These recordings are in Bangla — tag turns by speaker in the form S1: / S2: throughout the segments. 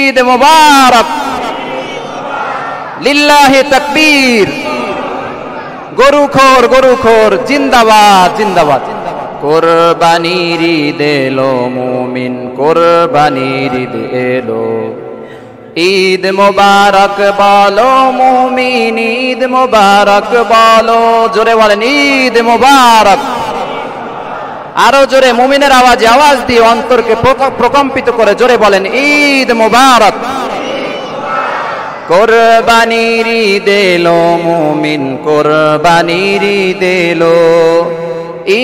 S1: ঈদ মুবারক, লিল্লাহি তাকবীর। গরুখোর জিন্দাবাদ জিন্দাবাদ। কোরবানির ঈদ এলো মুমিন, কোরবানির ঈদ এলো। ঈদ মুবারক বলো মুমিন, ঈদ মুবারক বলো। জোরে বলেন ঈদ মুবারক। আরো জোরে মুমিনের আওয়াজে আওয়াজ দিয়ে অন্তরকে প্রকম্পিত করে জোরে বলেন ঈদ মুবারক। কোরবানির ঈদ এলো মুমিন, কোরবানির ঈদ এলো।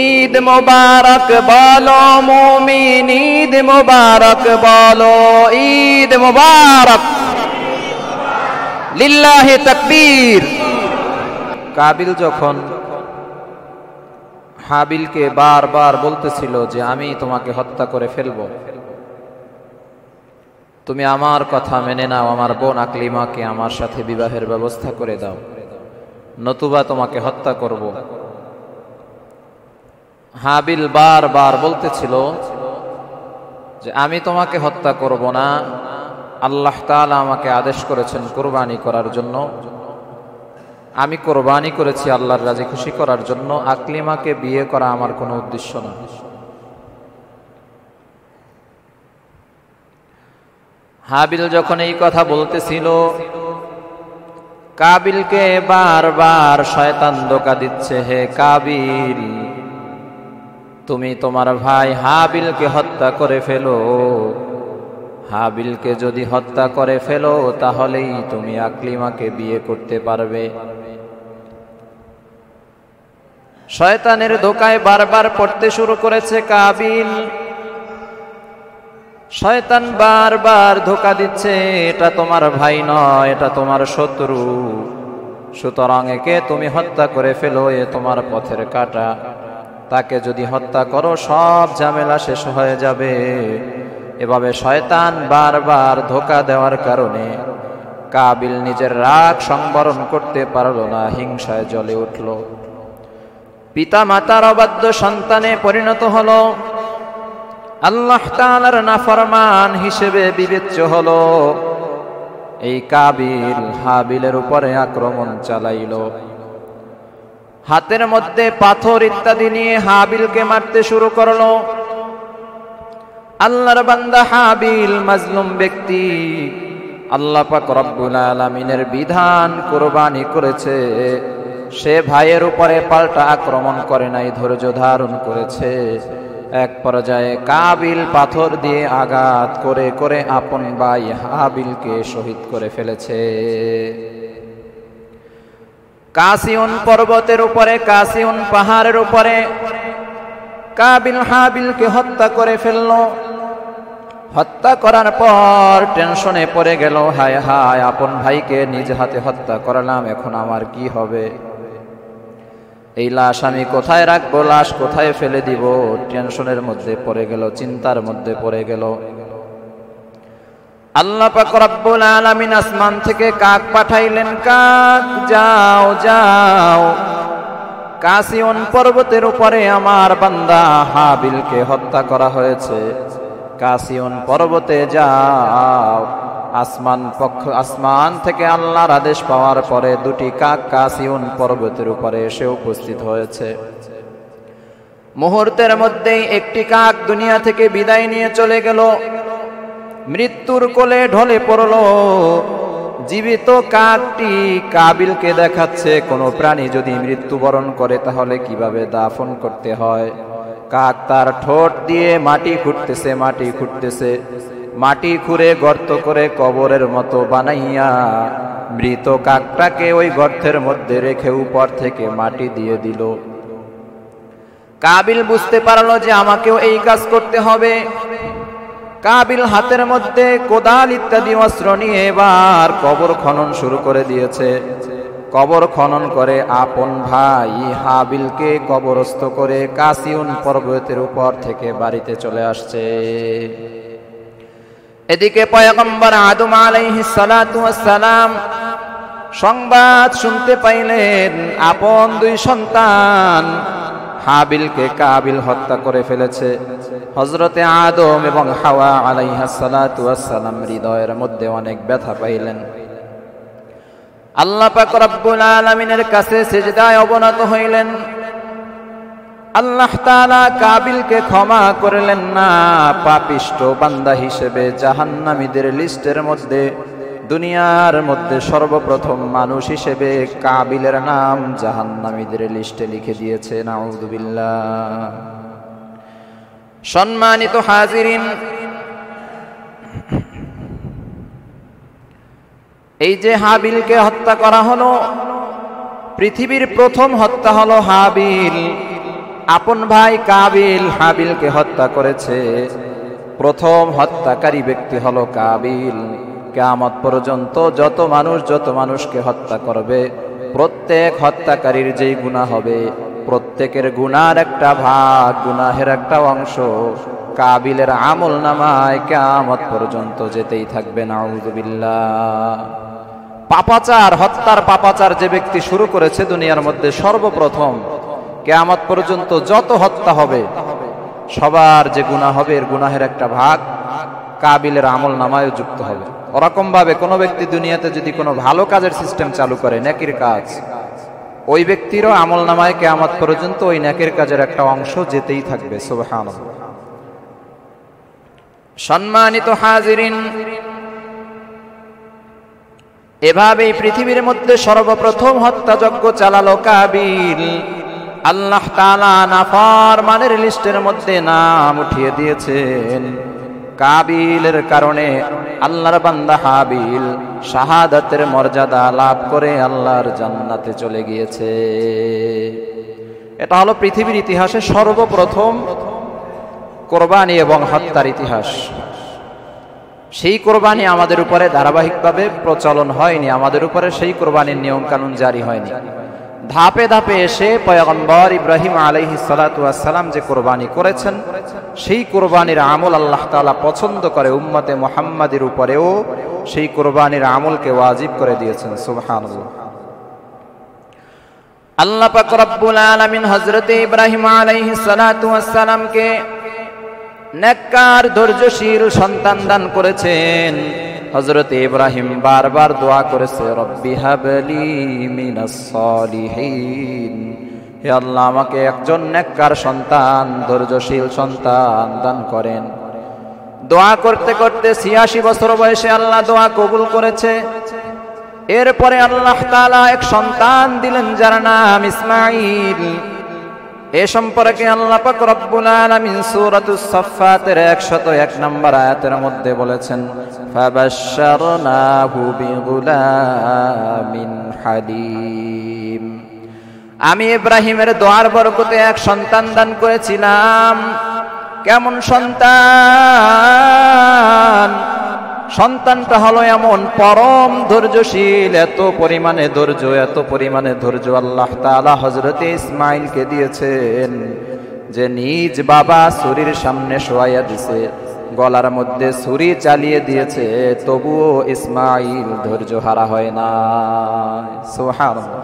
S1: ঈদ মুবারক বলো মুমিন, ঈদ মুবারক বলো। ঈদ মুবারক, লিল্লাহি তাকবীর। কাবিল যখন হাবিলকে বারবার বলতেছিল যে আমি তোমাকে হত্যা করে ফেলবো, তুমি আমার কথা মেনে নাও, আমার বোন আকলিমাকে আমার সাথে বিবাহের ব্যবস্থা করে দাও, নতুবা তোমাকে হত্যা করব। হাবিল বারবার বলতেছিল যে আমি তোমাকে হত্যা করব না, আল্লাহ তাআলা আমাকে আদেশ করেছেন কোরবানি করার জন্য, আমি কোরবানি করেছি আল্লাহর রাজি খুশি করার জন্য, আকলিমাকে বিয়ে করা আমার কোনো উদ্দেশ্য না। হাবিল যখন এই কথা বলতেছিল, কাবিলকে বারবার শয়তান ধোঁকা দিচ্ছে, হে কাবিল তুমি তোমার ভাই হাবিলকে হত্যা করে ফেলো, হাবিলকে যদি হত্যা করে ফেলো তাহলেই তুমি আকলিমাকে বিয়ে করতে পারবে। শয়তানের ধোঁকায় বারবার পড়তে শুরু করেছে কাবিল। শয়তান বারবার ধোঁকা দিচ্ছে, এটা তোমার ভাই নয়, এটা তোমার শত্রু, সুতরাং একে তুমি হত্যা করে ফেলো, এ তোমার পথের কাঁটা, তাকে যদি হত্যা করো সব ঝামেলা শেষ হয়ে যাবে। এভাবে শয়তান বারবার ধোঁকা দেওয়ার কারণে কাবিল নিজের রাগ সংবরণ করতে পারল না, হিংসায় জ্বলে উঠল। পিতা মাতার অবাধ্য সন্তানে পরিণত হলো, আল্লাহ তাআলার নাফরমান হিসেবে বিবেচ্য হলো। এই কাবিল হাবিলের উপরে আক্রমণ চালাইল, হাতের মধ্যে পাথর ইত্যাদি নিয়ে হাবিলকে মারতে শুরু করলো। আল্লাহর বান্দা হাবিল মাজলুম ব্যক্তি, আল্লাহ পাক রব্বুল আলামিনের বিধান কোরবানি করেছে, সে ভাইয়ের উপরে পাল্টা আক্রমণ করে নাই, ধৈর্য ধারণ করেছে। এক পর্যায়ে কাবিল পাথর দিয়ে আঘাত করে করে আপন ভাই হাবিলকে শহীদ করে ফেলেছে। কাসিউন পর্বতের উপরে, কাসিউন পাহাড়ের উপরে কাবিল হাবিলকে হত্যা করে ফেলল। হত্যা করার পর টেনশনে পড়ে গেল, হায় হায় আপন ভাইকে নিজ হাতে হত্যা করলাম, এখন আমার কি হবে? এই লাশ আমি কোথায় রাখবো, লাশ কোথায় ফেলে দিব? টেনশনের মধ্যে পড়ে গেল, চিন্তার মধ্যে পড়ে গেল। আল্লাহ পাক রব্বুল আলামিন আসমান থেকে কাক পাঠাইলেন, কাক যাও যাও, কাসিউন পর্বতের উপরে আমার বান্দা হাবিলকে হত্যা করা হয়েছে, কাসিউন পর্বতে যাও। আসমান থেকে আল্লাহর আদেশ পাওয়ার পরে দুটি কাক কাসিউন পর্বতের উপরে এসে উপস্থিত হয়েছে। মুহূর্তের মধ্যেই একটি কাক দুনিয়া থেকে বিদায় নিয়ে চলে গেল, মৃত্যুর কোলে ঢলে পড়ল। জীবিত কাকটি কাবিলকে দেখাচ্ছে কোনো প্রাণী যদি মৃত্যুবরণ করে তাহলে কিভাবে দাফন করতে হয়। কাক তার ঠোঁট দিয়ে মাটি খুঁড়তেছে, মাটি খুঁড়তেছে, মাটি খুঁড়ে গর্ত করে কবরের মতো বানাইয়া মৃত কাকটাকে ওই গর্তের মধ্যে রেখে উপর থেকে মাটি দিয়ে দিল। কাবিল বুঝতে পারলো যে আমাকেও এই কাজ করতে হবে। কাবিল হাতের মধ্যে কোদাল ইত্যাদি অস্ত্র নিয়ে এবার কবর খনন শুরু করে দিয়েছে। কবর খনন করে আপন ভাই হাবিলকে কবরস্থ করে কাসিউন পর্বতের উপর থেকে বাড়িতে চলে আসছে। এদিকে পয়গম্বর আদম আলাইহিস সালাতু ওয়াস সালাম সংবাদ শুনতে পাইলেন আপন দুই সন্তান হাবিলকে কাবিল হত্যা করে ফেলেছে। হযরতে আদম এবং হাওয়া আলাইহিস সালাতু ওয়াস সালাম হৃদয়ের মধ্যে অনেক ব্যথা পাইলেন। আল্লাহ পাক রব্বুল আলামিনের কাছে সিজদায় অবনত হইলেন। আল্লাহ তাআলা কাবিলকে ক্ষমা করলেন না। পাপিষ্ঠ বান্দা হিসেবে জাহান্নামীদের লিস্টের মধ্যে, দুনিয়ার মধ্যে সর্বপ্রথম মানুষ হিসেবে কাবিলের নাম জাহান্নামীদের লিস্টে লিখে দিয়েছে। নাউযুবিল্লাহ। সম্মানিত হাজিরিন, এই যে হাবিলকে হত্যা করা হলো, পৃথিবীর প্রথম হত্যা হলো হাবিল। আপন ভাই কাবিল হাবিলকে হত্যা করেছে। প্রথম হত্যাকারী ব্যক্তি হলো কাবিল। কিয়ামত পর্যন্ত যত মানুষকে হত্যা করবে, প্রত্যেক হত্যাকারীর যেই গুনাহ হবে, প্রত্যেকের গুনার একটা ভাগ, গুনাহের একটা অংশ কাবিলের আমল নামায় কিয়ামত পর্যন্ত যেতেই থাকবে। নাউযুবিল্লাহ। পাপাচার, হত্যার পাপাচার যে ব্যক্তি শুরু করেছে দুনিয়ার মধ্যে, সর্বপ্রথম কিয়ামত পর্যন্ত যত হত্যা হবে সবার যে গুনাহ হবে, এর গুনাহের একটা ভাগ কাবিলের আমল নামায় যুক্ত হবে। ওরকম ভাবে কোনো ব্যক্তি দুনিয়াতে যদি কোনো ভালো কাজের সিস্টেম চালু করে, নেকির কাজ, ওই ব্যক্তিরও আমল নামায় কিয়ামত পর্যন্ত ওই নেকির কাজের একটা অংশ যেতেই থাকবে। সুবহানাল্লাহ। সম্মানিত হাজিরিন, এভাবেই পৃথিবীর মধ্যে সর্বপ্রথম হত্যাযজ্ঞ চালালো কাবিল। আল্লাহ তাআলা নাফরমানের লিস্টের মধ্যে নাম উঠিয়ে দিয়েছেন। কাবিলের কারণে আল্লাহর বান্দা হাবিল শাহাদাতের মর্যাদা লাভ করে আল্লাহর জান্নাতে চলে গিয়েছে। এটা হলো পৃথিবীর ইতিহাসে সর্বপ্রথম কোরবানি এবং হত্যার ইতিহাস। সেই কোরবানি আমাদের উপরে ধারাবাহিকভাবে প্রচলন হয়নি, আমাদের উপরে সেই কোরবানির নিয়ম কানুন জারি হয়নি। ধাপে ধাপে এসে পয়গম্বর ইব্রাহিম আলাইহিস সালাতু ওয়াস সালাম যে কোরবানি করেছেন, সেই কোরবানির আমল আল্লাহ তাআলা পছন্দ করে উম্মতে মুহাম্মাদের উপরেও সেই কোরবানির আমলকে ওয়াজিব করে দিয়েছেন। সুবহানাল্লাহ। আল্লাহ পাক রব্বুল আলামিন হযরতে ইব্রাহিম আলাইহিস সালাতু ওয়াস সালামকে নেককার ধৈর্যশীল সন্তান দান করেছেন। হযরতে ইব্রাহিম বারবার দোয়া করেছে, রব্বি হাবলি মিনাস সালিহিন, হে আল্লাহ আমাকে একজন নেককার সন্তান, ধৈর্যশীল সন্তান দান করেন। দোয়া করতে করতে ৮৬ বছর বয়সে আল্লাহ দোয়া কবুল করেছে। এরপরে আল্লাহ তাআলা এক সন্তান দিলেন যার নাম ইসমাঈল। এ সম্পর্কে আল্লাহ পাক রব্বুল আলামিন সূরাতুস সাফফাতের ১০১ নম্বর আয়াতের মধ্যে বলেছেন, ফাবাশশারনাহু বিগুলামিন হালিম। আমি ইব্রাহিমের দোয়ার বরকতে এক সন্তান দান করেছিলাম। কেমন সন্তান? সন্তানটা হলো এমন পরম ধৈর্যশীল, এত পরিমাণে ধৈর্য আল্লাহ তাআলা হযরতে ইসমাঈলকে দিয়েছেন যে নিজ বাবা ছুরির সামনে শোয়াইয়া দিছে, গলার মধ্যে ছুরি চালিয়ে দিয়েছে, তবুও ইসমাঈল ধৈর্য হারা হয় না। সুবহানাল্লাহ।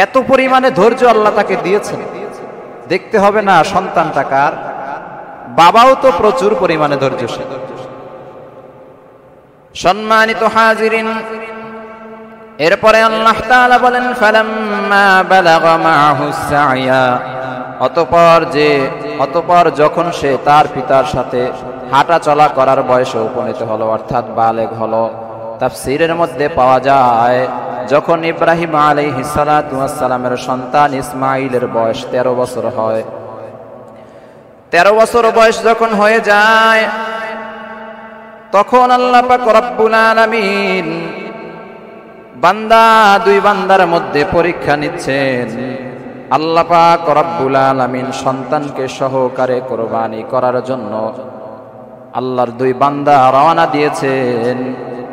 S1: এত পরিমাণে ধৈর্য আল্লাহ তাকে দিয়েছেন। দেখতে হবে না সন্তানটা কার, বাবাও তো প্রচুর পরিমাণে ধৈর্যশীল। সম্মানিত হাজিরিন, এরপরে আল্লাহ তাআলা বলেন, ফালাম্মা বালাগা মাআহুস সা'য়া, অতঃপর যখন সে তার পিতার সাথে হাঁটা চলা করার বয়সে উপনীত হলো, অর্থাৎ বালেগ হলো। তাফসীরের মধ্যে পাওয়া যায় যখন ইব্রাহিম আলাইহিস সালাতু ওয়াস সালামের সন্তান ইসমাঈলের বয়স ১৩ বছর হয়। ১৩ বছর বয়স যখন হয়ে যায়, তখন আল্লাহ পাক রব্বুল আলামিন দুই বান্দার মধ্যে পরীক্ষা নিচ্ছেন। আল্লাহ পাক রব্বুল আলামিন সন্তানকে সহকারে কোরবানি করার জন্য আল্লাহর দুই বান্দা রওনা দিয়েছেন।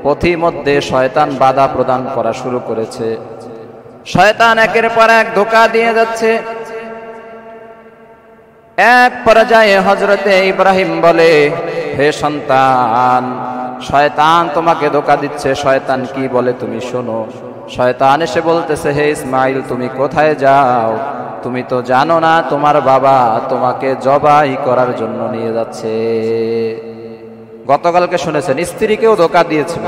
S1: পথিমধ্যে শয়তান বাধা প্রদান করা শুরু করেছে। শয়তান একের পর এক ধোঁকা দিয়ে যাচ্ছে। এক পর্যায়ে হযরতে ইব্রাহিম বলে, হে সন্তান, শয়তান তোমাকে ধোঁকা দিচ্ছে। শয়তান কি বলে তুমি শোনো। শয়তান এসে বলতেছে, হে ইসমাঈল তুমি কোথায় যাও? তুমি তো জানো না তোমার বাবা তোমাকে জবাই করার জন্য নিয়ে যাচ্ছে। গতকালকে শুনেছেন স্ত্রীকেও ধোঁকা দিয়েছিল,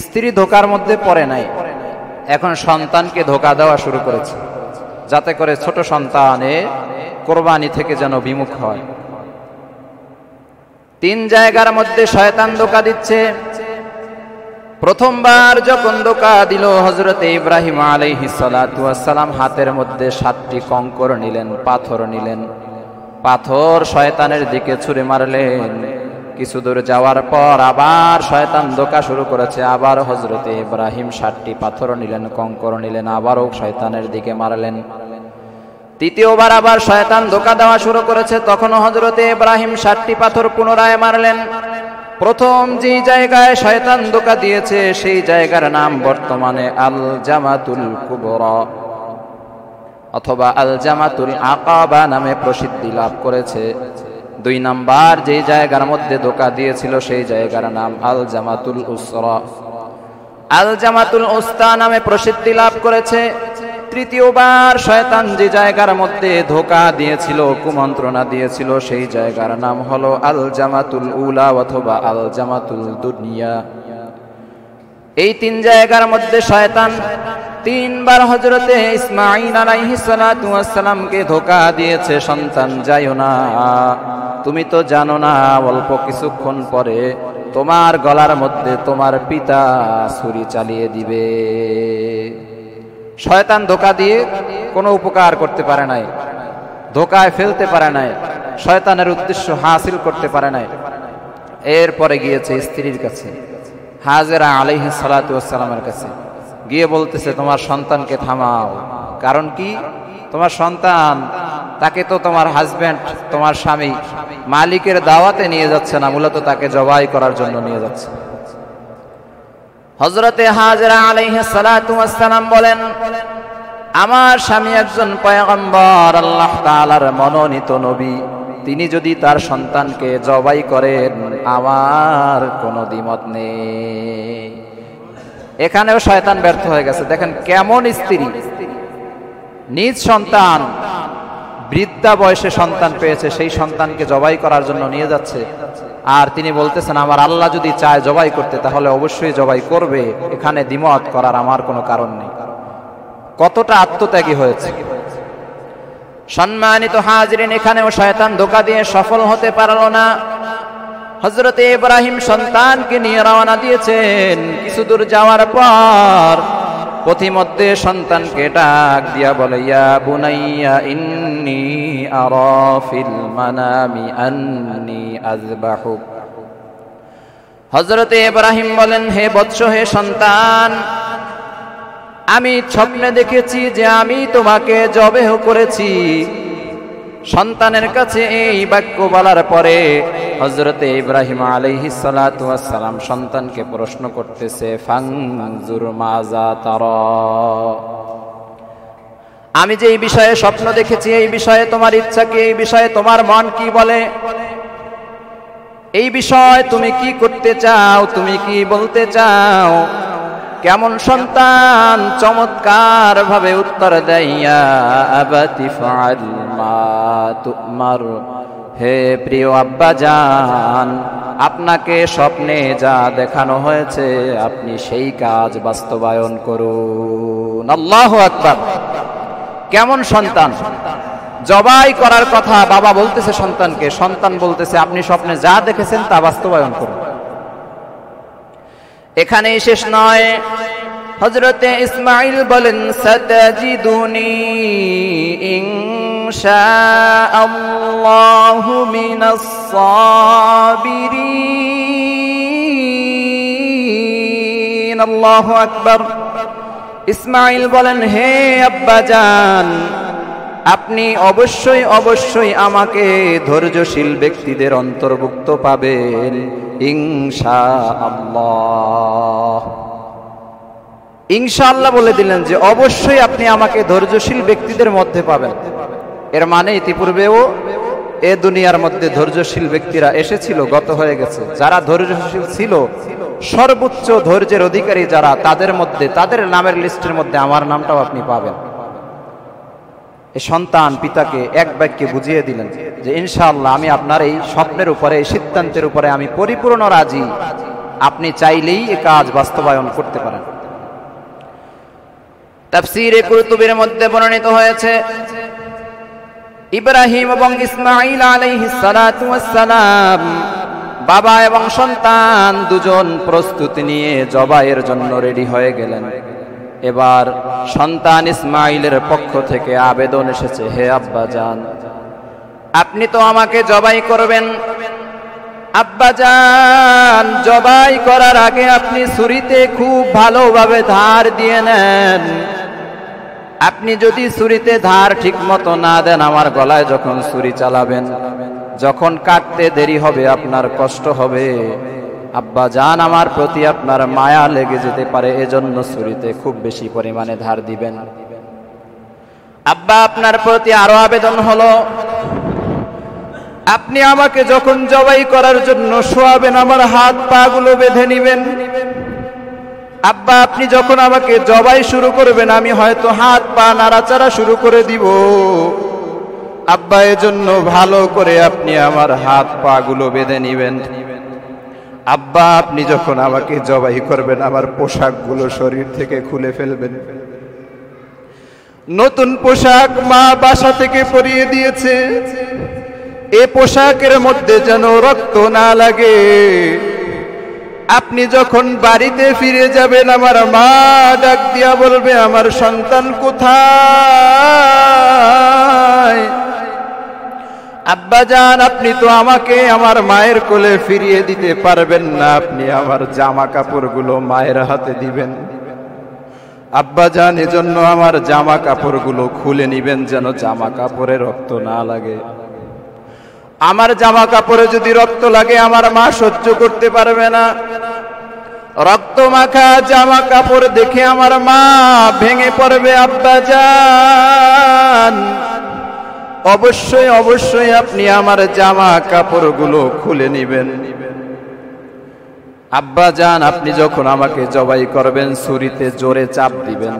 S1: স্ত্রী ধোঁকার মধ্যে পড়ে নাই, এখন সন্তানকে ধোঁকা দেওয়া শুরু করেছে, যাতে করে ছোট সন্তানে কোরবানি থেকে যেন বিমুখ হয়। 3 জায়গার মধ্যে শয়তান ধোঁকা দিচ্ছে। প্রথমবার যখন ধোঁকা দিল, হযরতে ইব্রাহিম আলাইহিস সালাতু ওয়াস সালাম হাতের মধ্যে 7টি কঙ্কর নিলেন, পাথর নিলেন, পাথর শয়তানের দিকে ছুঁড়ে মারলেন। কিছু দূর যাওয়ার পর আবার শয়তান ধোঁকা শুরু করেছে, আবার হযরতে ইব্রাহিম 7টি পাথর নিলেন, কঙ্কর নিলেন, আবারও শয়তানের দিকে মারলেন। তৃতীয়বার আবার শয়তান ধোঁকা দেওয়া শুরু করেছে, তখনও হযরতে ইব্রাহিম 7টি পাথর পুনরায় মারলেন। প্রথম যে জায়গায় শয়তান ধোঁকা দিয়েছে সেই জায়গার নাম বর্তমানে আল জামাতুল কুবরা অথবা আল জামাতুল আকাবা নামে প্রসিদ্ধি লাভ করেছে। 2 নাম্বার যে জায়গার মধ্যে ধোঁকা দিয়েছিল সেই জায়গার নাম আল জামাতুল উসরা, আল জামাতুল উস্তা নামে প্রসিদ্ধি লাভ করেছে। তৃতীয়বার শয়তান যে জায়গার মধ্যে ধোঁকা দিয়েছিল, কুমন্ত্রণা দিয়েছিল, সেই জায়গার নাম হলো আল জামাতুল উলা অথবা আল জামাতুল দুনিয়া। এই 3 জায়গার মধ্যে শয়তান 3 বার হযরতে ইসমাঈল আলাইহিস সালাতু ওয়াস সালামকে ধোঁকা দিয়েছে, সন্তান যাইও না, তুমি তো জানো না অল্প কিছুক্ষণ পরে তোমার গলার মধ্যে তোমার পিতা ছুরি চালিয়ে দিবে। শয়তান ধোঁকা দিয়ে কোনো উপকার করতে পারে নাই, ধোঁকায় ফেলতে পারে নাই, শয়তানের উদ্দেশ্য হাসিল করতে পারে নাই। এরপরে গিয়েছে স্ত্রীর কাছে, হাজেরা আলাইহিস সালাতু ওয়াস সালামের কাছে, গিয়ে বলতেছে তোমার সন্তানকে থামাও। কারণ কি? তোমার সন্তান, তাকে তো তোমার হাজবেন্ড, তোমার স্বামী মালিকের দাওয়াতে নিয়ে যাচ্ছে না, মূলত তাকে জবাই করার জন্য নিয়ে যাচ্ছে। হযরতে হাজেরা আলাইহিস সালাতু ওয়াস সালাম বলেন, আমার স্বামী একজন পয়গম্বর, আল্লাহ তাআলার মনোনীত নবী, তিনি যদি তার সন্তানকে জবাই করেন আমার কোনো দ্বিমত নেই। এখানেও শয়তান ব্যর্থ হয়ে গেছে। দেখেন কেমন স্ত্রী, নিজ সন্তান, বৃদ্ধা বয়সে সন্তান পেয়েছে, সেই সন্তানকে জবাই করার জন্য নিয়ে যাচ্ছে, আর তিনি বলতেছেন আমার আল্লাহ যদি চায় জবাই করতে তাহলে অবশ্যই জবাই করবে, এখানে দ্বিমত করার আমার কোনো কারণ নেই। কতটা আত্মত্যাগী হয়েছে। সম্মানিত হাজিরিন, এখানেও শয়তান ধোঁকা দিয়ে সফল হতে পারল না। হযরতে ইব্রাহিম সন্তানকে নিয়ে রওনা দিয়েছেন। কিছু দূর যাওয়ার পর পথিমধ্যে সন্তানকে ডাক দিয়া বলে, ইয়া বুনাইয়া ইন্নী আরা ফিল মানামি আন্নী আযবাহুক। হযরতে ইব্রাহিম বলেন, হে বৎস, হে সন্তান, আমি স্বপ্নে দেখেছি যে আমি তোমাকে জবেহ করেছি। সন্তানের কাছে এই বাক্য বলার পরে হযরতে ইব্রাহিম আলাইহিস সালাতু ওয়াস সালাম সন্তানকে প্রশ্ন করতেছে, ফানজুর মাজা তারা, আমি যে এই বিষয়ে স্বপ্ন দেখেছি এই বিষয়ে তোমার ইচ্ছা কি, এই বিষয়ে তোমার মন কি বলে, এই বিষয়ে তুমি কি করতে চাও, তুমি কি বলতে চাও? কেমন সন্তান চমৎকার ভাবে উত্তর দেয়, ইয়া আবাতি ফাআল মা তুমার, হে প্রিয় আব্বা জান, আপনাকে স্বপ্নে যা দেখানো হয়েছে আপনি সেই কাজ বাস্তবায়ন করুন। আল্লাহু আকবার। কেমন সন্তান! জবাই করার কথা বাবা বলতেছে সন্তানকে, সন্তান বলতেছে আপনি স্বপ্নে যা দেখেছেন তা বাস্তবায়ন করুন। এখানেই শেষ নয়, হযরতে ইসমাঈল বলেন, সাতাজিদুনি ইনশাআল্লাহু মিনাস সাবিরিন। আল্লাহু আকবার। ইসমাঈল বলেন, হে আব্বা জান, আপনি অবশ্যই অবশ্যই আমাকে ধৈর্যশীল ব্যক্তিদের অন্তর্ভুক্ত পাবেন ইনশাআল্লাহ। ইনশাআল্লাহ বলে দিলেন যে অবশ্যই আপনি আমাকে ধৈর্যশীল ব্যক্তিদের মধ্যে পাবেন। এর মানে ইতিপূর্বেও এ দুনিয়ার মধ্যে ধৈর্যশীল ব্যক্তিরা এসেছিল, গত হয়ে গেছে। যারা ধৈর্যশীল ছিল, সর্বোচ্চ ধৈর্যের অধিকারী যারা, তাদের মধ্যে, তাদের নামের লিস্টের মধ্যে আমার নামটাও আপনি পাবেন। এই সন্তান পিতাকে এক বাক্যে বুঝিয়ে দিলেন যে ইনশাআল্লাহ আমি আপনার এই স্বপ্নের উপরে, এই সিদ্ধান্তের উপরে আমি পরিপূর্ণ রাজি, আপনি চাইলেই এই কাজ বাস্তবায়ন করতে পারেন। তাফসীরে কুরতুবীর মধ্যে বর্ণিত হয়েছে ইব্রাহিম এবং ইসমাঈল আলাইহিস সালাতু ওয়াস সালাম বাবা এবং সন্তান দুজন প্রস্তুতি নিয়ে জবাইয়ের জন্য রেডি হয়ে গেলেন। এবার সন্তান ইসমাঈলের পক্ষ থেকে আবেদন এসেছে, হে আব্বাজান, আপনি তো আমাকে জবাই করবেন, আব্বাজান জবাই করার আগে আপনি ছুরিতে খুব ভালোভাবে ধার দিয়ে নেন। আপনি যদি ছুরিতে ধার ঠিক মতো না দেন, আমার গলায় যখন ছুরি চালাবেন, যখন কাটতে দেরি হবে আপনার কষ্ট হবে। আব্বাজান আমার প্রতি আপনার মায়া লেগে যেতে পারে, এজন্য ছুরিতে খুব বেশি পরিমাণে ধার দিবেন। আব্বা আপনার প্রতি আরো আবেদন হলো, আপনি আমাকে যখন জবাই করার জন্য শোয়াবেন, আমার হাত পা গুলো বেঁধে নিবেন। আব্বা আপনি যখন আমাকে জবাই শুরু করবেন, আমি হয়তো হাত পা নাড়াচাড়া শুরু করে দিব। আব্বা এজন্য ভালো করে আপনি আমার হাত পা গুলো বেঁধে নিবেন। আব্বা আপনি যখন আমাকে জবাই করবেন, আমার পোশাকগুলো শরীর থেকে খুলে ফেলবেন। নতুন পোশাক মা বাসা থেকে পরিয়ে দিয়েছে, এ পোশাকের মধ্যে যেন রক্ত না লাগে। আপনি যখন বাড়িতে ফিরে যাবেন, আমার মা ডাক দিয়া বলবে, আমার সন্তান কোথায়? আব্বাজান আপনি তো আমাকে আমার মায়ের কোলে ফিরিয়ে দিতে পারবেন না, আপনি আমার জামা কাপড়গুলো মায়ের হাতে দিবেন। আব্বাজান এজন্য আমার জামা কাপড়গুলো খুলে নিবেন, যেন জামা কাপড়ে রক্ত না লাগে। আমার জামা কাপড়ে যদি রক্ত লাগে, আমার মা সহ্য করতে পারবে না। রক্ত মাখা জামা কাপড় দেখে আমার মা ভেঙে পড়বে। আব্বাজান অবশ্যই অবশ্যই আপনি আমার জামা কাপড়গুলো খুলে নিবেন। আব্বাজান আপনি যখন আমাকে জবাই করবেন, ছুরিতে জোরে চাপ দিবেন,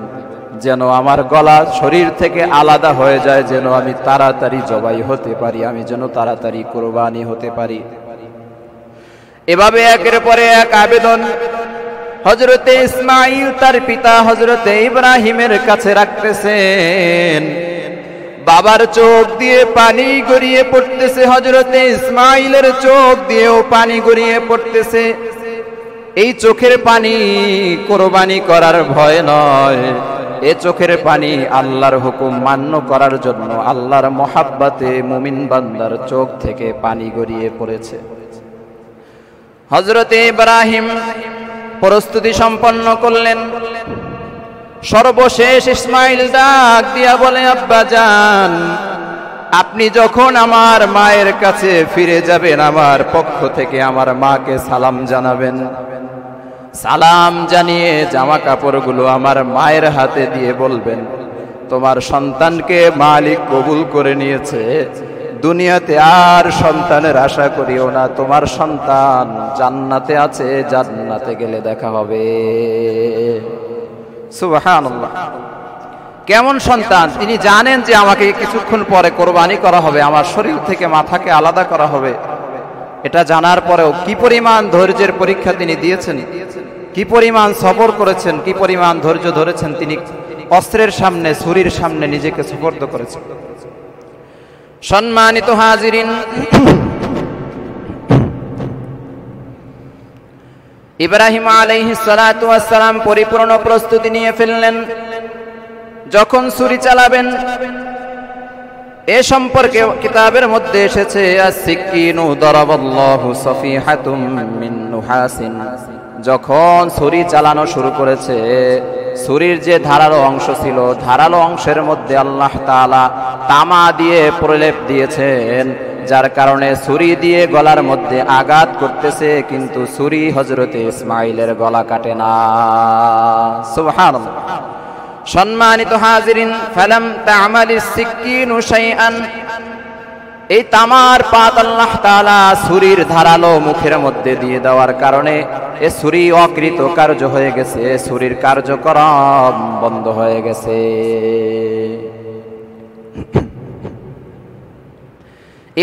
S1: যেন আমার গলা শরীর থেকে আলাদা হয়ে যায়, যেন আমি তাড়াতাড়ি জবাই হতে পারি, আমি যেন তাড়াতাড়ি কুরবানি হতে পারি। এভাবে একের পরে এক আবেদন হযরতে ইসমাঈল তার পিতা হযরতে ইব্রাহিমের কাছে রাখতেছেন। বাবার চোখ দিয়ে পানি গড়িয়ে পড়তেছে, হযরতে ইসমাঈলের চোখ দিয়েও পানি গড়িয়ে পড়তেছে। এই চোখের পানি কুরবানি করার ভয় নয়, এ চোখের পানি আল্লাহর হুকুম মান্য করার জন্য, আল্লাহর মহাব্বতে মুমিন বান্দার চোখ থেকে পানি গড়িয়ে পড়েছে। হযরতে ইব্রাহিম প্রস্তুতি সম্পন্ন করলেন। সর্বশেষ ইসমাঈল ডাক দিয়া বলে, আব্বাজান আপনি যখন আমার মায়ের কাছে ফিরে যাবেন, আমার পক্ষ থেকে আমার মাকে সালাম জানাবেন। সালাম জানিয়ে জামা কাপড়গুলো আমার মায়ের হাতে দিয়ে বলবেন, তোমার সন্তানকে মালিক কবুল করে নিয়েছে, দুনিয়াতে আর সন্তানের আশা করিও না, তোমার সন্তান জান্নাতে আছে, জান্নাতে গেলে দেখা হবে। সুবহানাল্লাহ। কেমন সন্তান? তিনি জানেন যে আমাকে কিছুক্ষণ পরে কোরবানি করা হবে, আমার শরীর থেকে মাথাকে আলাদা করা হবে। এটা জানার পরেও কি পরিমাণ ধৈর্যের পরীক্ষা তিনি দিয়েছেন, কি পরিমাণ সবর করেছেন, কি পরিমাণ ধৈর্য ধরেছেন। তিনি অস্ত্রের সামনে, ছুরির সামনে নিজেকে সুপর্দ করেছেন। সম্মানিত হাজিরিন, ইব্রাহিম আলাইহিস সালাতু ওয়াস সালাম পরিপূর্ণ প্রস্তুতি নিয়ে ফেললেন। যখন ছুরি চালাবেন, এ সম্পর্কে কিতাবের মধ্যে এসেছে, as-সিকিনু দারাবাল্লাহু সাফিহাতুম মিন নুহাসিন। যখন ছুরি চালানো শুরু করেছে, ছুরির যে ধারালো অংশ ছিল, ধারালো অংশের মধ্যে আল্লাহ তাআলা তামা দিয়ে প্রলেপ দিয়েছেন, যার কারণে ছুরি দিয়ে গলার মধ্যে আঘাত করতেছে, কিন্তু ছুরি হযরতে ইসমাঈলের গলা কাটে না। সুবহানাল্লাহ। সম্মানিত হাজিরিন, ফালাম তা'মালিস সিকিনু শাইআন। এই তামার পাত আল্লাহ তাআলা ছুরির ধারালো মুখের মধ্যে দিয়ে দেওয়ার কারণে এ ছুরি অকৃতকার্য হয়ে গেছে, ছুরির কার্যক্রম বন্ধ হয়ে গেছে।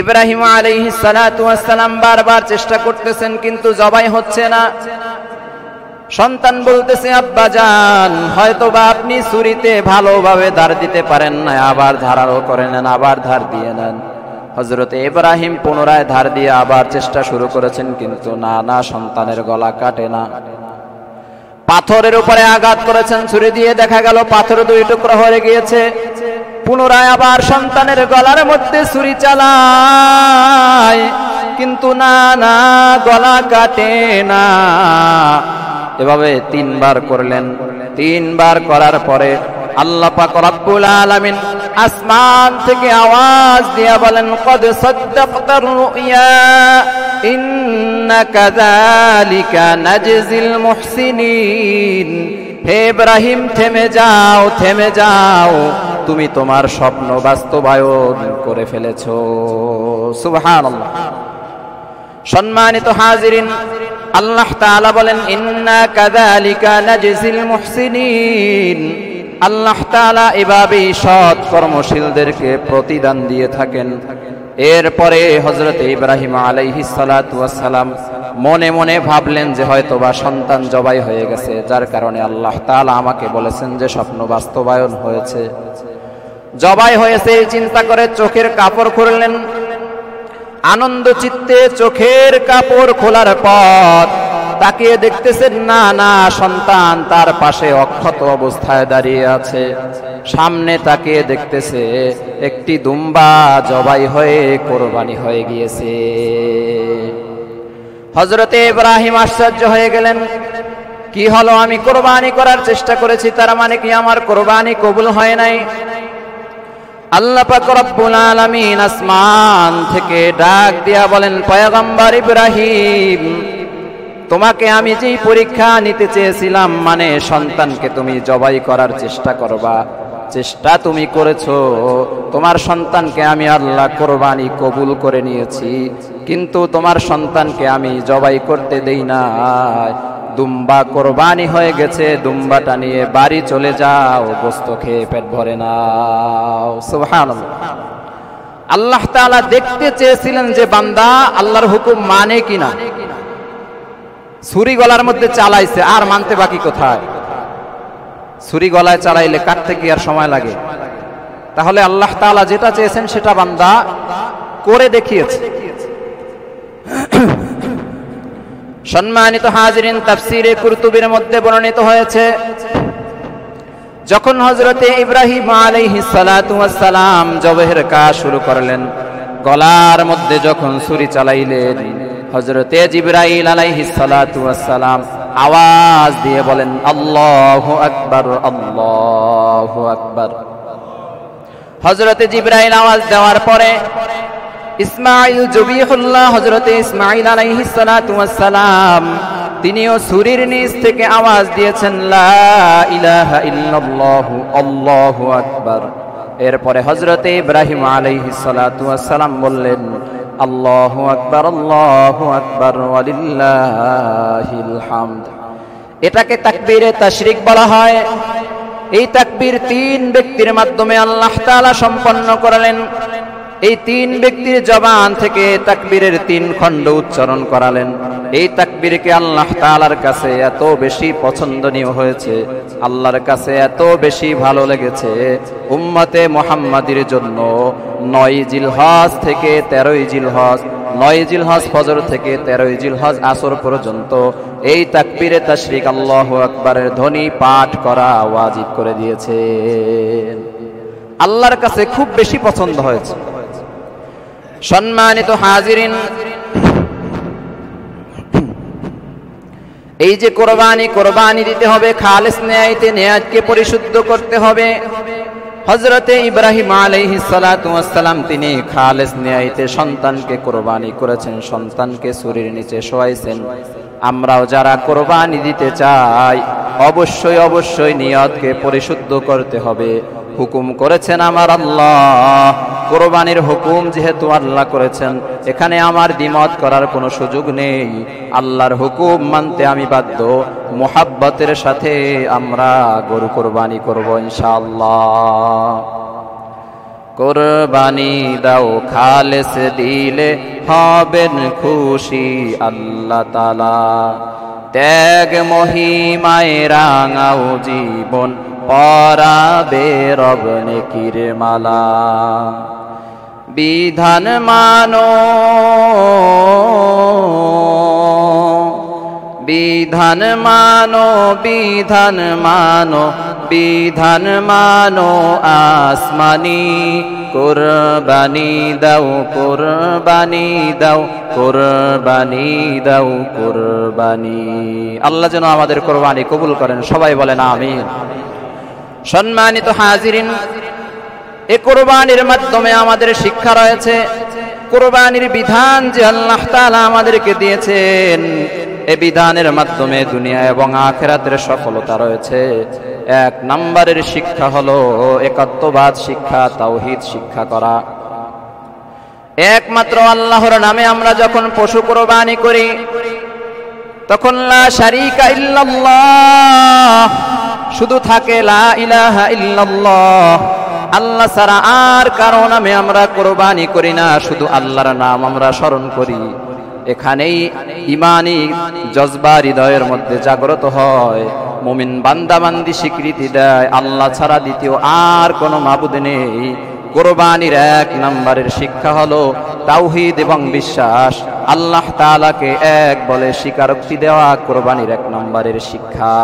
S1: ইব্রাহিম আলাইহিস সালাতু ওয়াস সালাম বারবার চেষ্টা করতেছেন, কিন্তু জবাই হচ্ছে না। সন্তান বলতেছে, আব্বা জান, হয়তোবা আপনি ছুরিতে ভালোভাবে ধার দিতে পারেন না, আবার ধারালো করে নেন, আবার ধার দিয়ে নেন। হযরতে ইব্রাহিম পুনরায় ধার দিয়ে আবার চেষ্টা শুরু করেছেন, কিন্তু না, সন্তানের গলা কাটে না। পাথরের উপরে আঘাত করেছেন ছুরি দিয়ে, দেখা গেল পাথর দুই টুকরা হয়ে গিয়েছে। পুনরায় আবার সন্তানের গলার মধ্যে ছুরি চালায়, কিন্তু না, গলা কাটে না। এভাবে 3 বার করলেন। 3 বার করার পরে আল্লাহ পাক রব্বুল আলামিন আসমান থেকে আওয়াজ দিয়ে বলেন, কদ সাদ্দাকতার রুয়া ইন্না কাযালিকা নাজজিল মুহসিনিন। হে ইব্রাহিম, থেমে যাও, তুমি তোমার স্বপ্ন বাস্তবায়ন করে ফেলেছো। সুবহানাল্লাহ। সম্মানিত হাজিরিন, আল্লাহ তাআলা বলেন, ইন্না কাযালিকা নাজজিল মুহসিনিন। আল্লাহ তাআলা এভাবেই সৎ কর্মশীলদেরকে প্রতিদান দিয়ে থাকেন। এরপরে হযরতে ইব্রাহিম আলাইহিস সালাতু ওয়াস সালাম মনে মনে ভাবলেন যে হয়তোবা সন্তান জবাই হয়ে গেছে, যার কারণে আল্লাহ তাআলা আমাকে বলেছেন যে স্বপ্ন বাস্তবায়ন হয়েছে। জবাই হয়েছে এই চিন্তা করে চোখের কাপড় খুললেন। আনন্দ চিত্তে চোখের কাপড় খোলার পর তাকিয়ে দেখতেছেন, না, সন্তান তার পাশে অক্ষত অবস্থায় দাঁড়িয়ে আছে। সামনে তাকিয়ে দেখতেছে একটি দুম্বা জবাই হয়ে কোরবানি হয়ে গিয়েছে। হযরতে ইব্রাহিম আশ্চর্য হয়ে গেলেন, কি হলো? আমি কোরবানি করার চেষ্টা করেছি, তার মানে কি আমার কোরবানি কবুল হয় নাই? আল্লাহ পাক রব্বুল আলামিন আসমান থেকে ডাক দিয়া বলেন, পয়গম্বর ইব্রাহিম, তোমাকে আমি যেই পরীক্ষা নিতে চেয়েছিলাম, মানে সন্তানকে তুমি জবাই করার চেষ্টা করবা, চেষ্টা তুমি করেছো, তোমার সন্তানকে আমি আল্লাহ কোরবানি কবুল করে নিয়েছি, কিন্তু তোমার সন্তানকে আমি জবাই করতে দেই না। দুম্বা কোরবানি হয়ে গেছে, দুম্বাটা নিয়ে বাড়ি চলে যাও, গোশত খেয়ে পেট ভরে নাও। সুবহানাল্লাহ। আল্লাহ তাআলা দেখতে চেয়েছিলেন যে বান্দা আল্লাহর হুকুম মানে কিনা। ছুরি গলার মধ্যে চালাইছে, আর মানতে বাকি কোথায়? ছুরি গলায় চালাইলে কাটতে কি আর সময় লাগে? তাহলে আল্লাহ তাআলা যেটা চেয়েছেন সেটা বান্দা করে দেখিয়েছে। সম্মানিত হাজিরিন, তাফসীরে কুরতুবীর মধ্যে বর্ণিত হয়েছে, যখন হযরতে ইব্রাহিম আলাইহিস সালাতু ওয়াস সালাম জবাইয়ের কাজ শুরু করলেন, গলার মধ্যে যখন ছুরি চালাইলেন, হযরতে জিবরাইল আলাইহিস সালাতু ওয়াস সালাম আওয়াজ দিয়ে বলেন, আল্লাহু আকবার, আল্লাহু আকবার। হযরতে জিবরাইল আওয়াজ দেওয়ার পরে ইসমাঈল জবিহুল্লাহ, হযরতে ইসমাঈল আলাইহিস সালাতু ওয়াস সালাম, তিনিও ছুরির নিচ থেকে আওয়াজ দিয়েছেন, লা ইলাহা ইল্লাল্লাহু, আল্লাহু আকবার। এরপরে হযরতে ইব্রাহিম আলাইহিস সালাতু ওয়াস সালাম বললেন, আল্লাহু আকবার, আল্লাহু আকবার, ওয়ালিল্লাহিল হামদ। এটাকে তাকবীরে তাশরিক বলা হয়। এই তাকবীর 3 ব্যক্তির মাধ্যমে আল্লাহ তাআলা সম্পন্ন করলেন। এই 3 ব্যক্তির জবান থেকে তাকবীরের 3 খণ্ড উচ্চারণ করালেন। এই তাকবীরকে আল্লাহ তাআলার কাছে এত বেশি পছন্দনীয় হয়েছে, আল্লাহর কাছে এত বেশি ভালো লেগেছে, উম্মতে মুহাম্মাদির জন্য 9 জিলহজ থেকে 13 জিলহজ, 9 জিলহজ ফজর থেকে 13 জিলহজ আসর পর্যন্ত এই তাকবীরে তাশরিক আল্লাহু আকবারের ধ্বনি পাঠ করা ওয়াজিব করে দিয়েছে। আল্লাহর কাছে খুব বেশি পছন্দ হয়েছে। সম্মানিত হাজিরিন, এই যে কোরবানি দিতে হবে, খালেস নিয়াতে নিয়াতকে পরিশুদ্ধ করতে হবে। হযরতে ইব্রাহিম আলাইহিস সালাতু ওয়াস সালাম তিনি খালেস নিয়াতে সন্তানকে কোরবানি করেছেন, সন্তানকে ছুরির নিচে শোয়াইছেন। আমরাও যারা কোরবানি দিতে চাই, অবশ্যই নিয়তকে পরিশুদ্ধ করতে হবে। হুকুম করেছেন আমার আল্লাহ, কোরবানির হুকুম যেহেতু আল্লাহ করেছেন, এখানে আমার দ্বিমত করার কোনো সুযোগ নেই। আল্লাহর হুকুম মানতে আমি বাধ্য। মুহাব্বতের সাথে আমরা গরু কোরবানি করব ইনশাআল্লাহ। কুরবানি দাও খালেস দিলে হবেন খুশি আল্লাহ তাআলা। ত্যাগ মহিমায় রাঙাও জীবন পরাবে রব নেকির মালা। বিধান মানো বিধান মানো বিধান মানো বিধান মানো আসমানি। কুরবানি দাও কুরবানি দাও কুরবানি দাও কুরবানি। আল্লাহ যেন আমাদের কুরবানি কবুল করেন, সবাই বলেন আমিন। সম্মানিত হাজিরিন, এই কুরবানির মাধ্যমে আমাদের শিক্ষা রয়েছে। কুরবানির বিধান যে আল্লাহ তাআলা আমাদেরকে দিয়েছেন, এই বিধানের মাধ্যমে দুনিয়া এবং আখিরাতের সফলতা রয়েছে। এক নম্বরের শিক্ষা হলো একাত্মবাদ শিক্ষা, তাওহীদ শিক্ষা করা। একমাত্র আল্লাহর নামে আমরা যখন পশু কুরবানি করি তখন লা শারীকা ইল্লাল্লাহ, শুধু থাকে লা ইলাহা ইল্লাল্লাহ। আল্লাহ ছাড়া আর কারো নামে আমরা কুরবানি করি না, শুধু আল্লাহর নাম আমরা স্মরণ করি। এখানেই ঈমানি জজবা হৃদয়ের মধ্যে জাগ্রত হয়। মুমিন বান্দাবান্দি স্বীকৃতি দেয় আল্লাহ ছাড়া দ্বিতীয় আর কোনো মাবুদ নেই। কুরবানির এক নম্বরের শিক্ষা হলো তাওহীদ এবং বিশ্বাস। আল্লাহ তাআলাকে এক বলে স্বীকারোক্তি দেওয়া কুরবানির এক নম্বরের শিক্ষা।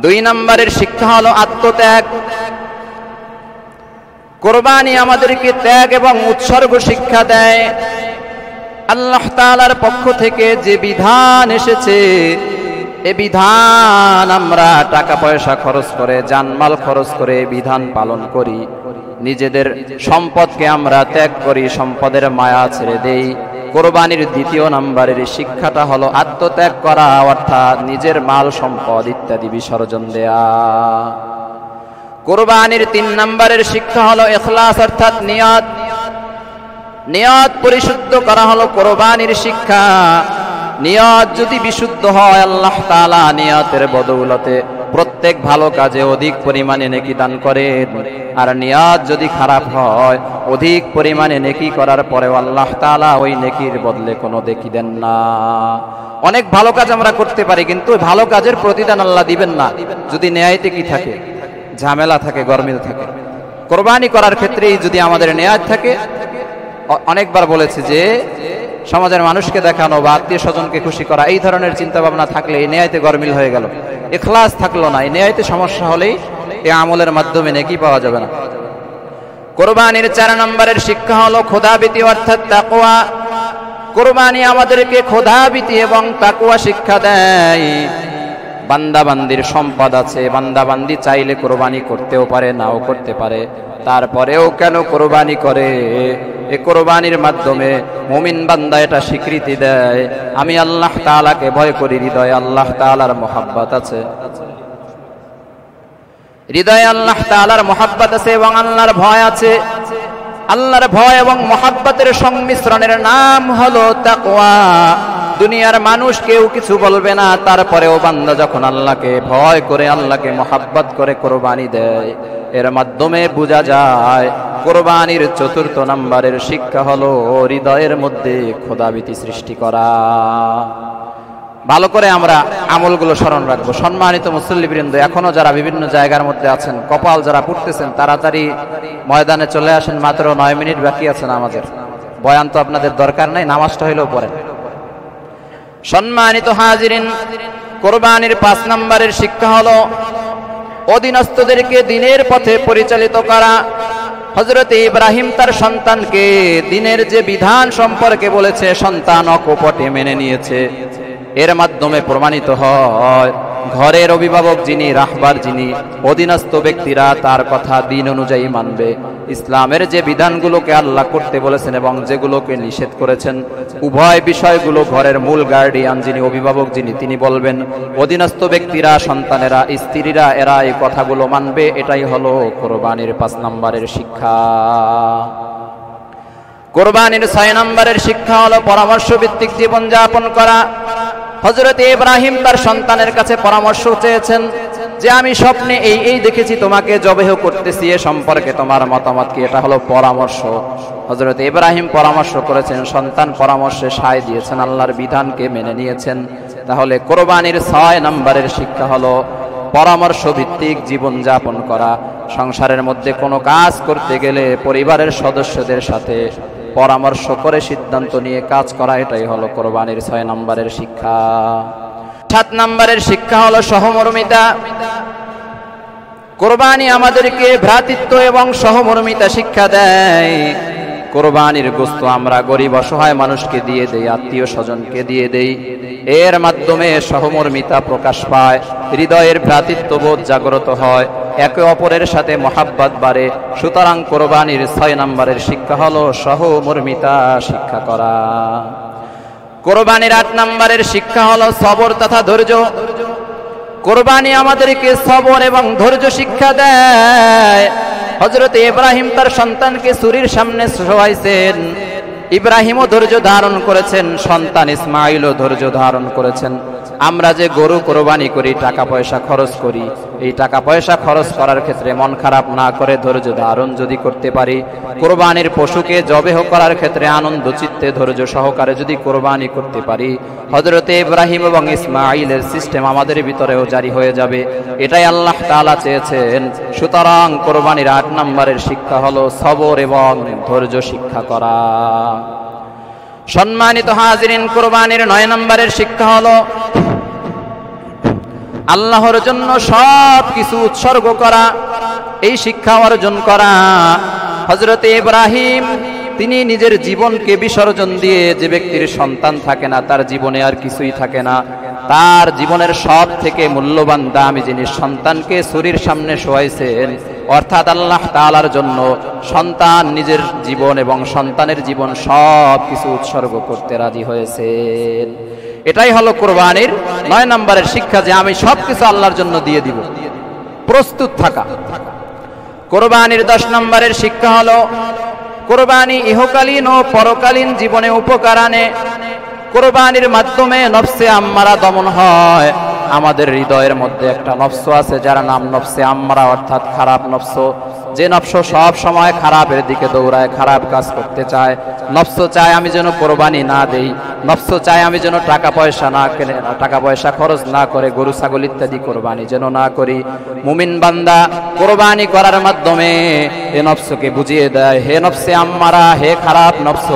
S1: দুই নম্বরের শিক্ষা হলো আত্মত্যাগ। কুরবানি আমাদেরকে ত্যাগ এবং উৎসর্গ শিক্ষা দেয়। আল্লাহ তাআলার পক্ষ থেকে যে বিধান এসেছে, এ বিধান আমরা টাকা পয়সা খরচ করে, জানমাল খরচ করে বিধান পালন করি। নিজেদের সম্পদকে আমরা ত্যাগ করি, সম্পদের মায়া ছেড়ে দেই। কুরবানির দ্বিতীয় নম্বরের শিক্ষাটা হলো আত্মত্যাগ করা, অর্থাৎ নিজের মাল সম্পদ ইত্যাদি বিসর্জন দেয়া। কুরবানির তিন নম্বরের শিক্ষা হলো ইখলাস, অর্থাৎ নিয়ত। নিয়ত পরিশুদ্ধ করা হলো কুরবানির শিক্ষা। নিয়ত যদি বিশুদ্ধ হয়, আল্লাহ তাআলা নিয়তের বদৌলতে প্রত্যেক ভালো কাজে অধিক পরিমাণে নেকি দান করেন। আর নিয়ত যদি খারাপ হয়, অধিক পরিমাণে নেকি করার পরেও আল্লাহ তাআলা ওই নেকির বদলে কোনো নেকি দেন না। অনেক ভালো কাজ আমরা করতে পারি, কিন্তু ভালো কাজের প্রতিদান আল্লাহ দিবেন না যদি নেয়াতে কি থাকে, ঝামেলা থাকে, গরমিল থাকে। কুরবানি করার ক্ষেত্রেই যদি আমাদের নেয়াত থাকে, অনেকবার বলেছি যে সমাজের মানুষকে দেখানো বা আত্মীয় স্বজনকে খুশি করা, এই ধরনের চিন্তা ভাবনা থাকলে এই নেয়াতে গরমিল হয়ে গেল, ইখলাস থাকলো না। এই নেয়াতে সমস্যা হলেই এই আমলের মাধ্যমে নেকি পাওয়া যাবে না। কুরবানির 4 নম্বরের শিক্ষা হলো খোদাভীতি, অর্থাৎ তাকওয়া। কুরবানি আমাদেরকে খোদাভীতি এবং তাকওয়া শিক্ষা দেয়। বান্দাবান্দির সম্পদ আছে, বান্দাবান্দি চাইলে কুরবানি করতেও পারে, নাও করতে পারে, তারপরেও কেন কুরবানি করে? এই কুরবানির মাধ্যমে মুমিন বান্দা এটা স্বীকৃতি দেয়, আমি আল্লাহ তাআলাকে ভয় করি। হৃদয়ে আল্লাহ তাআলার মহব্বত আছে, হৃদয়ে আল্লাহ তাআলার মহব্বত আছে এবং আল্লাহর ভয় আছে। আল্লাহর ভয় এবং মহব্বতের সংমিশ্রণের নাম হলো তাকওয়া। দুনিয়ার মানুষ কেউ কিছু বলবে না, তারপরেও বান্দা যখন আল্লাহকে ভয় করে, আল্লাহকে মহব্বত করে কুরবানি দেয়, এর মাধ্যমে বোঝা যায় কুরবানির 4 নম্বরের শিক্ষা হলো হৃদয়ের মধ্যে খোদাভীতি সৃষ্টি করা। ভালো করে আমরা আমলগুলো স্মরণ রাখবো। সম্মানিত মুসল্লিবৃন্দ, এখনো যারা বিভিন্ন জায়গার মধ্যে আছেন, কপাল যারা পুড়তেছেন, তাড়াতাড়ি ময়দানে চলে আসেন। মাত্র 9 মিনিট বাকি আছে আমাদের। বয়ান তো আপনাদের দরকার নাই, নামাজটা হইলেও পড়েন। সম্মানিত হাজিরিন, কুরবানির 5 নম্বরের শিক্ষা হলো অধীনস্থদেরকে দ্বীনের পথে পরিচালিত করা। হযরত ইব্রাহিম তার সন্তানকে দ্বীনের যে বিধান সম্পর্কে বলেছে, সন্তান অকপটে মেনে নিয়েছে। এর মাধ্যমে প্রমাণিত হয় ঘরের অভিভাবক যিনি, রাহবার যিনি, অধীনস্থ ব্যক্তিরা তার কথা দ্বীন অনুযায়ী মানবে। ইসলামের যে বিধানগুলোকে আল্লাহ করতে বলেছেন এবং যেগুলোকে নিষেধ করেছেন, উভয় বিষয়গুলো ঘরের মূল গার্ডিয়ান যিনি, অভিভাবক যিনি, তিনি বলবেন। অধীনস্থ ব্যক্তিরা, সন্তানেরা, স্ত্রীরা, এরা এই কথাগুলো মানবে। এটাই হলো কুরবানির 5 নম্বরের শিক্ষা। কুরবানির 6 নম্বরের শিক্ষা হলো পরামর্শ ভিত্তিক জীবন যাপন করা। হযরত ইব্রাহিম তার সন্তানের কাছে পরামর্শ চেয়েছেন। যে আমি স্বপ্নে এই দেখেছি, তোমাকে জবেহ করতেছি, এ সম্পর্কে তোমার মতামত কি? এটা হলো পরামর্শ। হযরত ইব্রাহিম পরামর্শ করেছেন, সন্তান পরামর্শে সায় দিয়েছেন, আল্লাহর বিধানকে মেনে নিয়েছেন। তাহলে কোরবানির 6 নম্বরের শিক্ষা হলো পরামর্শ ভিত্তিক জীবন যাপন করা। সংসারের মধ্যে কোনো কাজ করতে গেলে পরিবারের সদস্যদের সাথে পরামর্শ করে সিদ্ধান্ত নিয়ে কাজ করা, এটাই হলো কোরবানির 6 নম্বরের শিক্ষা। 7 নম্বরের শিক্ষা হলো সহমর্মিতা। কোরবানি আমাদেরকে ভ্রাতৃত্ব এবং সহমর্মিতা শিক্ষা দেয়। কোরবানির গোশত আমরা গরিব অসহায় মানুষকে দিয়ে দেই, আত্মীয় স্বজনকে দিয়ে দেই। এর মাধ্যমে সহমর্মিতা প্রকাশ পায়, হৃদয়ের ভ্রাতৃত্ববোধ জাগ্রত হয়, একে অপরের সাথে মহাব্বত বাড়ে। সুতরাং কোরবানির 6 নম্বরের শিক্ষা হলো সহমর্মিতা শিক্ষা করা। কোরবানির 8 নম্বরের শিক্ষা হলো সবর তথা ধৈর্য। কোরবানি আমাদেরকে সবর এবং ধৈর্য শিক্ষা দেয়। হযরত ইব্রাহিম তার সন্তানকে ছুরির সামনে শোয়াইছেন, ইব্রাহিমও ধৈর্য ধারণ করেছেন, সন্তান ইসমাঈলও ধৈর্য ধারণ করেছেন। আমরা যে গরু কোরবানি করি, টাকা পয়সা খরচ করি, এই টাকা পয়সা খরচ করার ক্ষেত্রে মন খারাপ না করে ধৈর্য ধারণ যদি করতে পারি, কোরবানির পশুকে জবেহ করার ক্ষেত্রে আনন্দ চিত্তে ধৈর্য সহকারে যদি কোরবানি করতে পারি, হযরত ইব্রাহিম এবং ইসমাঈলের সিস্টেম আমাদের ভিতরেও জারি হয়ে যাবে। এটাই আল্লাহ তাআলা চেয়েছেন। সুতরাং কোরবানির 8 নম্বরের শিক্ষা হলো সবর এবং ধৈর্য শিক্ষা করা। সম্মানিত হাজিরিন, কোরবানির 9 নম্বরের শিক্ষা হলো আল্লাহর জন্য সব কিছু উৎসর্গ করা, এই শিক্ষা অর্জন করা। হযরত ইব্রাহিম তিনি নিজের জীবনকে বিসর্জন দিয়ে, যে ব্যক্তির সন্তান থাকে না তার জীবনে আর কিছুই থাকে না, তার জীবনের সব থেকে মূল্যবান দামি জিনিস সন্তানকে ছুরির সামনে শোয়াইছেন। অর্থাৎ আল্লাহ তাআলার জন্য সন্তান নিজের জীবন এবং সন্তানের জীবন সব কিছু উৎসর্গ করতে রাজি হয়েছেন। এটাই হলো কোরবানির 9 নম্বরের শিক্ষা, যে আমি সবকিছু আল্লাহর জন্য দিয়ে দিব, প্রস্তুত থাকা। কোরবানির 10 নম্বরের শিক্ষা হলো কোরবানি ইহকালীন ও পরকালীন জীবনে উপকার আনে। কোরবানির মাধ্যমে নফসে আম্মারা দমন হয়। আমাদের হৃদয়ের মধ্যে একটা নফস আছে যার নাম নফসে আম্মারা, অর্থাৎ খারাপ নফস। যে নফস সব সময় খারাপের দিকে দৌড়ায়, খারাপ কাজ করতে চায়। নফস চায় আমি যেন কোরবানি না দেই, নফস চায় আমি যেন টাকা পয়সা খরচ না করে গরু ছাগল ইত্যাদি কোরবানি যেন না করি। মুমিন বান্দা কোরবানি করার মাধ্যমে এ নফসকে বুঝিয়ে দেয়, হে নফসে আম্মারা, হে খারাপ নফস,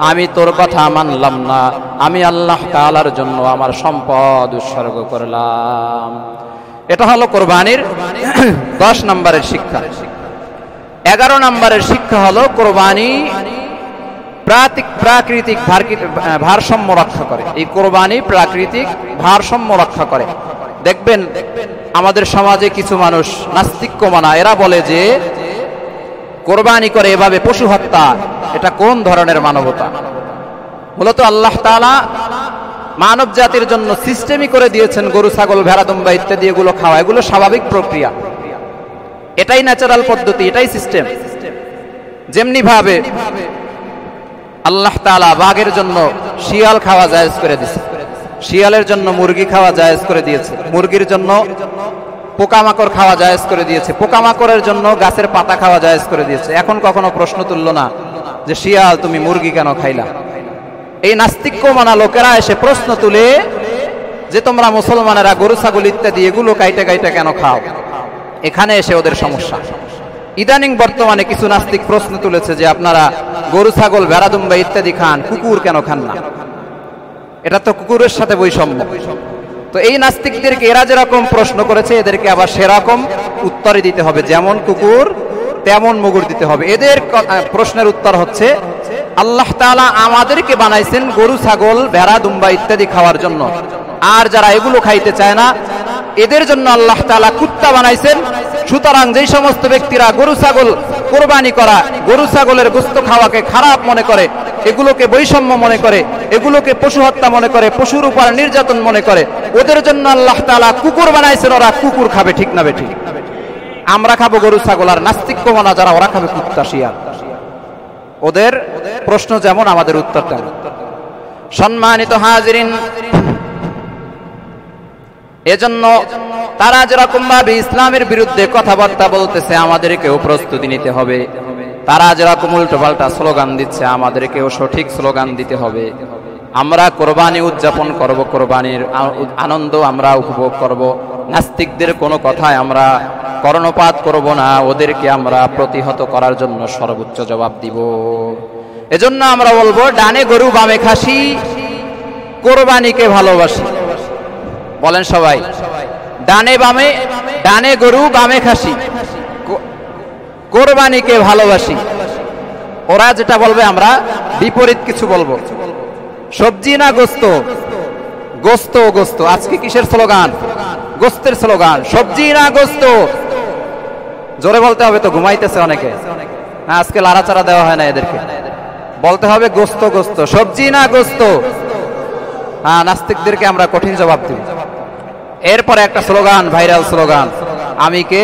S1: আমি তোর কথা মানলাম না, আমি আল্লাহ তাআলার জন্য আমার সম্পদ উৎসর্গ করলাম। এটা হলো কোরবানির 10 নম্বরের শিক্ষা। 11 নম্বরের শিক্ষা হলো কোরবানি প্রাকৃতিক ভারসাম্য রক্ষা করে। এই কোরবানি প্রাকৃতিক ভারসাম্য রক্ষা করে। দেখবেন আমাদের সমাজে কিছু মানুষ নাস্তিক্যমনা, এরা বলে যে কোরবানি করে এভাবে পশু হত্যা, এটা কোন ধরনের মানবতা? মূলত আল্লাহ তাআলা মানব জাতির জন্য সিস্টেমই করে দিয়েছেন গরু ছাগল ভেড়া দুম্বা ইত্যাদি এগুলো খাওয়া, এগুলো স্বাভাবিক প্রক্রিয়া, এটাই ন্যাচারাল পদ্ধতি, এটাই সিস্টেম। যেমনি ভাবে আল্লাহ তাআলা বাঘের জন্য শিয়াল খাওয়া জায়েজ করে দিয়েছে, শিয়ালের জন্য মুরগি খাওয়া জায়েজ করে দিয়েছে, মুরগির জন্য পোকামাকড় খাওয়া জায়েজ করে দিয়েছে, পোকামাকড়ের জন্য গাছের পাতা খাওয়া জায়েজ করে দিয়েছে। এখন কখনো প্রশ্ন তুললো না যে শিয়াল তুমি মুরগি কেন খাইলা? এই নাস্তিক্যমানা লোকেরা এসে প্রশ্ন তুলে যে তোমরা মুসলমানেরা গরু ছাগল ইত্যাদি এগুলো কাইটে কাইটে কেন খাও? এখানে এসে ওদের সমস্যা। ইদানিং বর্তমানে কিছু নাস্তিক প্রশ্ন তুলেছে যে আপনারা গরু ছাগল ভেড়া দুম্বা ইত্যাদি খান, কুকুর কেন খান না? এটা তো কুকুরের সাথে বৈষম্য। তো এই নাস্তিকদেরকে এরা যেরকম প্রশ্ন করেছে এদেরকে আবার সেরকম উত্তরই দিতে হবে, যেমন কুকুর তেমন মুগুর দিতে হবে। এদের প্রশ্নের উত্তর হচ্ছে আল্লাহ তাআলা আমাদেরকে বানাইছেন গরু ছাগল ভেড়া দুম্বা ইত্যাদি খাওয়ার জন্য, আর যারা এগুলো খাইতে চায় না এদের জন্য আল্লাহ তাআলা কুত্তা বানাইছেন। সুতরাং যেই সমস্ত ব্যক্তিরা গরু ছাগল কোরবানি করা, গরু ছাগলের গোশত খাওয়াকে খারাপ মনে করে, এগুলোকে বৈষম্য মনে করে, এগুলোকে পশু হত্যা মনে করে, পশুর উপর নির্যাতন মনে করে, ওদের জন্য আল্লাহ তাআলা কুকুর বানাইছেন, ওরা কুকুর খাবে। ঠিক না বেঠিক? আমরা খাবো গরু ছাগল, আর নাস্তিক্যমনা যারা ওরা খাবে কুত্তা শিয়াল। ওদের প্রশ্ন যেমন আমাদের উত্তর তেমন। সম্মানিত হাজিরিন, এজন্য তারা যেরকম ভাবে ইসলামের বিরুদ্ধে কথাবার্তা বলতেছে, আমাদেরকেও প্রস্তুতি নিতে হবে। তারা যেরকম উল্টোপাল্টা স্লোগান দিচ্ছে, আমাদেরকেও সঠিক স্লোগান দিতে হবে। আমরা কোরবানি উদযাপন করব, কোরবানির আনন্দ আমরা উপভোগ করব। নাস্তিকদের কোনো কথায় আমরা কর্ণপাত করব না, ওদেরকে আমরা প্রতিহত করার জন্য সর্বোচ্চ জবাব দিব। এজন্য আমরা বলবো, ডানে গরু বামে খাসি, কোরবানিকে ভালোবাসি। বলেন সবাই, ডানে গরু বামে খাসি, কোরবানিকে ভালোবাসি। ওরা যেটা বলবে আমরা বিপরীত কিছু বলবো। সবজি না গোস্ত? গোস্ত, গোস্ত। আজকে কিসের স্লোগান? গোস্তের স্লোগান। সবজি না গোস্ত? জোরে বলতে হবে তো, ঘুমাইতেছে অনেকে। হ্যাঁ, আজকে লাড়াচাড়া দেওয়া হয় না এদেরকে, বলতে হবে গোস্ত, গোস্ত। সবজি না গোস্ত? হ্যাঁ, নাস্তিকদেরকে আমরা কঠিন জবাব দিব। এরপরে একটা স্লোগান, ভাইরাল স্লোগান, আমি কে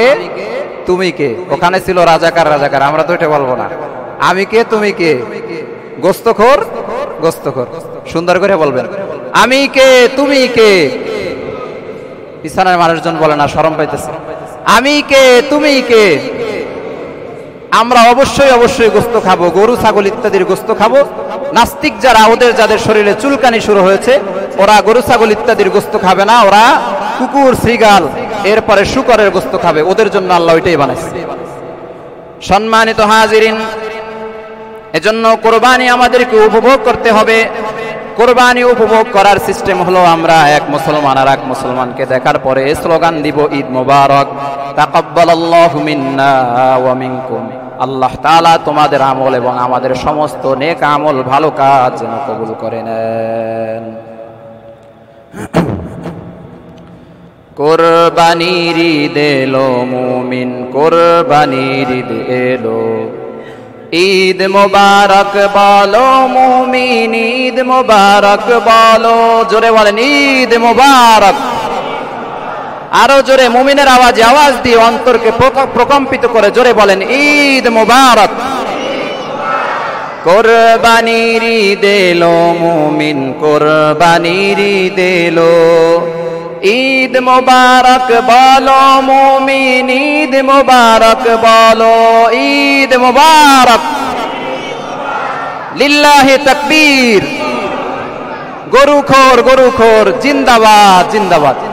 S1: তুমি কে। ওখানে ছিল রাজাকার রাজাকার, আমরা তো এটা বলবো না। আমি কে তুমি কে, গোস্তখোর গোস্তখোর। সুন্দর করে বলবেন, আমি কে তুমি কে। পিছনের মানুষজন বলে না, শরম পাইতেছে। আমি কে তুমি কে। আমরা অবশ্যই অবশ্যই গোস্ত খাবো, গরু ছাগল ইত্যাদির গোস্ত খাবো। নাস্তিক যারা, ওদের যাদের শরীরে চুলকানি শুরু হয়েছে, ওরা গরু ছাগল ইত্যাদির গোস্ত খাবে না, ওরা কুকুর, শ্রীগাল, এরপরে শুকরের গোস্ত খাবে। ওদের জন্য আল্লাহ ওইটাই বানাইছে। সম্মানিত হাজিরিন, এজন্য কোরবানি আমাদেরকে উপভোগ করতে হবে। কোরবানি উপভোগ করার সিস্টেম হলো, আমরা এক মুসলমান আর এক মুসলমানকে দেখার পরে স্লোগান দিব, ঈদ মোবারক, তাকাব্বালাল্লাহু মিন্না ওয়া মিনকুম। আল্লাহ তাআলা তোমাদের আমল এবং আমাদের সমস্ত নেক আমল, ভালো কাজ যেন কবুল করে নেন। কোরবানির ঈদ এলো মুমিন, কোরবানির ঈদ এলো। ঈদ মোবারক বলো মুমিন, ঈদ মোবারক বলো। জোরে বলেন, ঈদ মোবারক। আরো জোরে মুমিনের আওয়াজে, আওয়াজ দিয়ে অন্তরকে প্রকম্পিত করে জোরে বলেন, ঈদ মোবারক। কোরবানির ঈদ এলো মুমিন, কোরবানির ঈদ এলো। ঈদ মোবারক বলো মুমিন, ঈদ মোবারক বলো। ঈদ মোবারক, লিল্লাহি তাকবীর। গরুখোর গরুখোর জিন্দাবাদ জিন্দাবাদ।